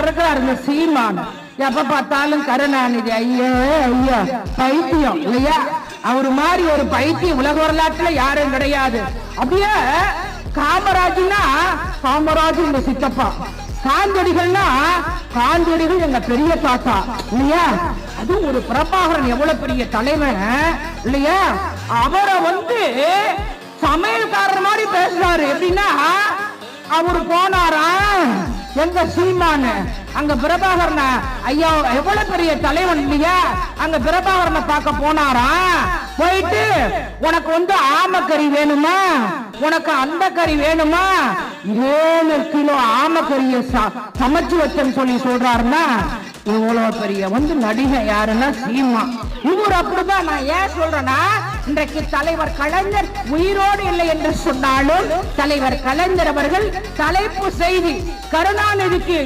இருக்கிறாரு சீமான். எப்ப பார்த்தாலும் கருணாநிதி ஐயா ஐயா பைத்தியம் இல்லையா? அவரு மாதிரி ஒரு பைத்தியம் உலக வரலாற்றுல யாரும் கிடையாது. அப்படியே காமராஜ்னா காமராஜ் எங்க சித்தப்பா, காந்தியடிகள்னா காந்தியடிகள் எங்க பெரிய தாத்தா இல்லையா? அதுவும் ஒரு பிரபாகரன் எவ்வளவு பெரிய தலைவன் இல்லையா? அவரை சமையல்காரர் மாதிரி பேசுறாரு. எப்படின்னா அவரு போனாரா எங்க சீமான அங்க பிரபாகரன ஐயா எவ்வளவு பெரிய தலைவன் இல்லையா? அங்க பிரபாகரனை பார்க்க போனாரா, போயிட்டு உனக்கு ஆமக்கறி வேணுமா, உனக்கு அந்த கறி வேணுமா, 7 கிலோ ஆமக்கறியை சமைச்சு வச்சேன்னு சொல்லி சொல்றாருன்னா இவ்வளவு பெரிய நடிகை யாருன்னா சீமா. இவர் அப்படிதான். நான் ஏன் சொல்றேன்னா, இன்றைக்கு தலைவர் கலைஞர் உயிரோடு இல்லை என்று சொன்னாலும் தலைவர் கலைஞர் அவர்கள் தலைப்பு செய்தி கருணாநிதிக்கு